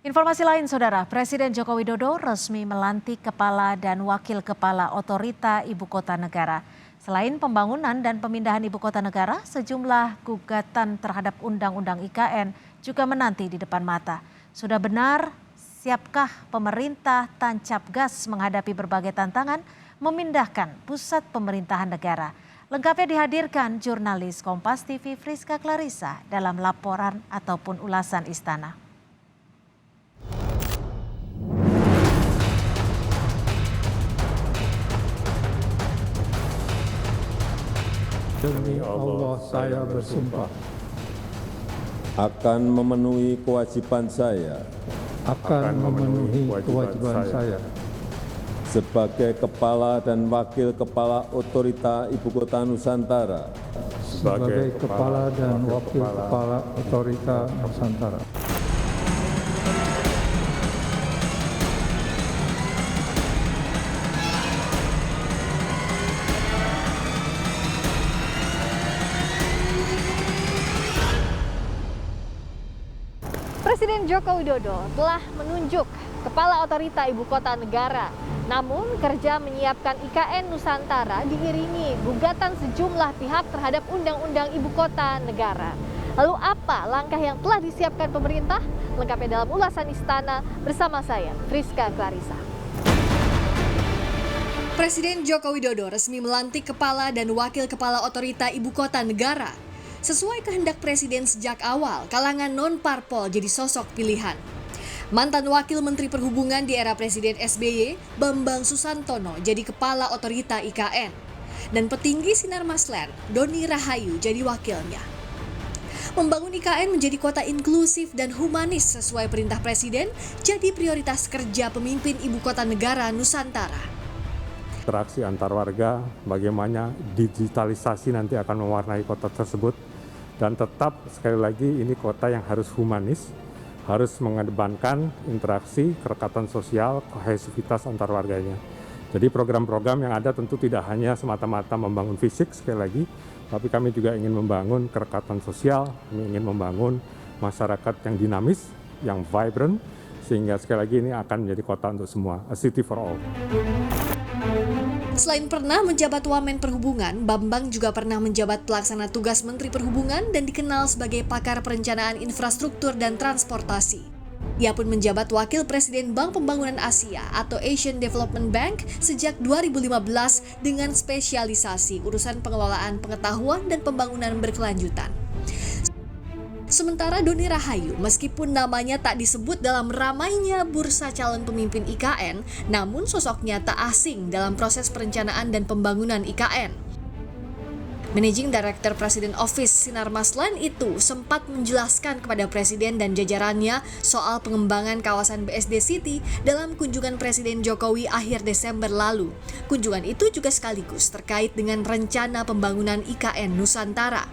Informasi lain, Saudara, Presiden Joko Widodo resmi melantik kepala dan wakil kepala otorita ibu kota negara. Selain pembangunan dan pemindahan ibu kota negara, sejumlah gugatan terhadap Undang-Undang IKN juga menanti di depan mata. Sudah benar, siapkah pemerintah tancap gas menghadapi berbagai tantangan memindahkan pusat pemerintahan negara? Lengkapnya dihadirkan jurnalis Kompas TV Friska Clarissa dalam laporan ataupun ulasan Istana. Demi Allah saya bersumpah akan memenuhi kewajiban saya sebagai kepala dan wakil kepala otorita Ibu Kota Nusantara. Presiden Joko Widodo telah menunjuk Kepala Otorita Ibu Kota Negara. Namun, kerja menyiapkan IKN Nusantara diiringi gugatan sejumlah pihak terhadap Undang-Undang Ibu Kota Negara. Lalu apa langkah yang telah disiapkan pemerintah? Lengkapnya dalam ulasan Istana bersama saya, Friska Clarissa. Presiden Joko Widodo resmi melantik Kepala dan Wakil Kepala Otorita Ibu Kota Negara. Sesuai kehendak Presiden sejak awal, kalangan non-parpol jadi sosok pilihan. Mantan Wakil Menteri Perhubungan di era Presiden SBY, Bambang Susantono jadi Kepala Otorita IKN. Dan petinggi Sinar Maslen, Doni Rahayu jadi wakilnya. Membangun IKN menjadi kota inklusif dan humanis sesuai perintah Presiden jadi prioritas kerja pemimpin Ibu Kota Negara Nusantara. interaksi antar warga, bagaimana digitalisasi nanti akan mewarnai kota tersebut, dan tetap sekali lagi ini kota yang harus humanis, harus mengedepankan interaksi, kerekatan sosial, kohesivitas antar warganya. Jadi program-program yang ada tentu tidak hanya semata-mata membangun fisik sekali lagi, tapi kami juga ingin membangun kerekatan sosial, kami ingin membangun masyarakat yang dinamis, yang vibrant, sehingga sekali lagi ini akan menjadi kota untuk semua, a city for all. Selain pernah menjabat Wamen Perhubungan, Bambang juga pernah menjabat pelaksana tugas Menteri Perhubungan dan dikenal sebagai pakar perencanaan infrastruktur dan transportasi. Ia pun menjabat Wakil Presiden Bank Pembangunan Asia atau Asian Development Bank sejak 2015 dengan spesialisasi urusan pengelolaan pengetahuan dan pembangunan berkelanjutan. Sementara Doni Rahayu, meskipun namanya tak disebut dalam ramainya bursa calon pemimpin IKN, namun sosoknya tak asing dalam proses perencanaan dan pembangunan IKN. Managing Director President Office Sinar Maslen itu sempat menjelaskan kepada Presiden dan jajarannya soal pengembangan kawasan BSD City dalam kunjungan Presiden Jokowi akhir Desember lalu. Kunjungan itu juga sekaligus terkait dengan rencana pembangunan IKN Nusantara.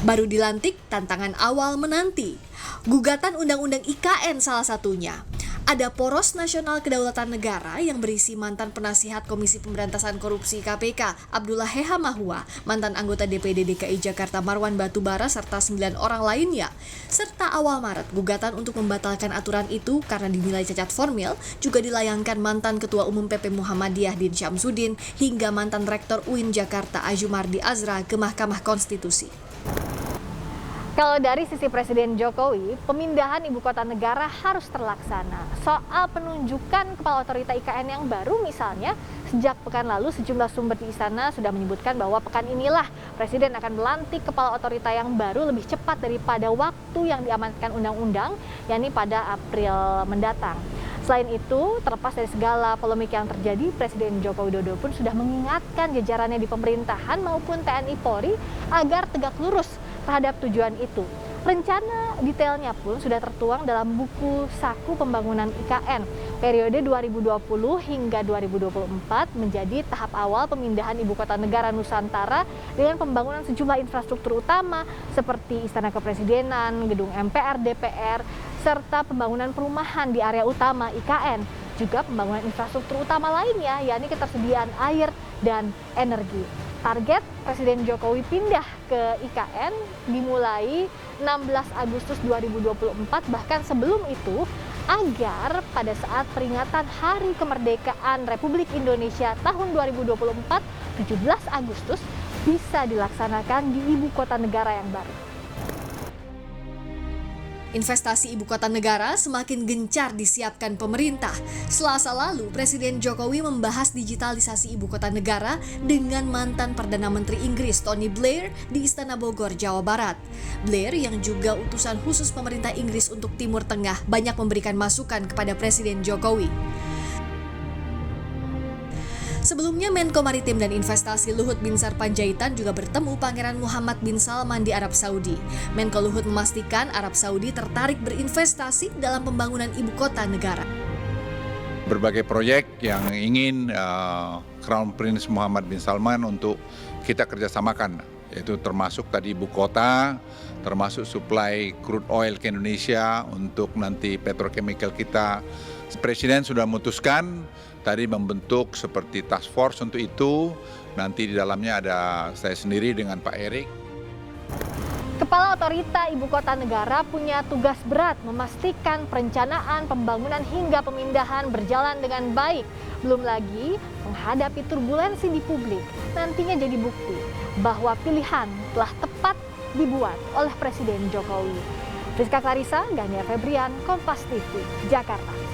Baru dilantik, tantangan awal menanti. Gugatan Undang-Undang IKN salah satunya. Ada Poros Nasional Kedaulatan Negara yang berisi mantan penasihat Komisi Pemberantasan Korupsi KPK Abdullah Heha Mahua, mantan anggota DPD DKI Jakarta Marwan Batubara serta 9 orang lainnya. Serta awal Maret, gugatan untuk membatalkan aturan itu karena dinilai cacat formil juga dilayangkan mantan Ketua Umum PP Muhammadiyah Din Syamsuddin hingga mantan Rektor UIN Jakarta Azumardi Azra ke Mahkamah Konstitusi. Kalau dari sisi Presiden Jokowi, pemindahan ibu kota negara harus terlaksana. Soal penunjukan kepala otorita IKN yang baru misalnya, sejak pekan lalu sejumlah sumber di istana sudah menyebutkan bahwa pekan inilah Presiden akan melantik kepala otorita yang baru lebih cepat daripada waktu yang diamanatkan undang-undang, yakni pada April mendatang. Selain itu, terlepas dari segala polemik yang terjadi, Presiden Joko Widodo pun sudah mengingatkan jajarannya di pemerintahan maupun TNI Polri agar tegak lurus terhadap tujuan itu. Rencana detailnya pun sudah tertuang dalam buku Saku Pembangunan IKN periode 2020 hingga 2024 menjadi tahap awal pemindahan ibu kota negara Nusantara dengan pembangunan sejumlah infrastruktur utama seperti Istana Kepresidenan, Gedung MPR, DPR, serta pembangunan perumahan di area utama IKN. Juga pembangunan infrastruktur utama lainnya, yakni ketersediaan air dan energi. Target Presiden Jokowi pindah ke IKN dimulai 16 Agustus 2024, bahkan sebelum itu, agar pada saat peringatan Hari Kemerdekaan Republik Indonesia tahun 2024, 17 Agustus, bisa dilaksanakan di ibu kota negara yang baru. Investasi ibu kota negara semakin gencar disiapkan pemerintah. Selasa lalu, Presiden Jokowi membahas digitalisasi ibu kota negara dengan mantan Perdana Menteri Inggris Tony Blair di Istana Bogor, Jawa Barat. Blair yang juga utusan khusus pemerintah Inggris untuk Timur Tengah banyak memberikan masukan kepada Presiden Jokowi. Sebelumnya, Menko Maritim dan Investasi Luhut Binsar Panjaitan juga bertemu Pangeran Muhammad bin Salman di Arab Saudi. Menko Luhut memastikan Arab Saudi tertarik berinvestasi dalam pembangunan ibu kota negara. Berbagai proyek yang ingin Crown Prince Muhammad bin Salman untuk kita kerjasamakan, yaitu termasuk tadi ibu kota, termasuk suplai crude oil ke Indonesia untuk nanti petrochemical kita. Presiden sudah memutuskan tadi membentuk seperti task force untuk itu. Nanti di dalamnya ada saya sendiri dengan Pak Erik. Kepala Otorita Ibu Kota Negara punya tugas berat memastikan perencanaan, pembangunan hingga pemindahan berjalan dengan baik. Belum lagi menghadapi turbulensi di publik. Nantinya jadi bukti bahwa pilihan telah tepat dibuat oleh Presiden Jokowi. Rizka Clarissa, Gania Febrian, Kompas TV, Jakarta.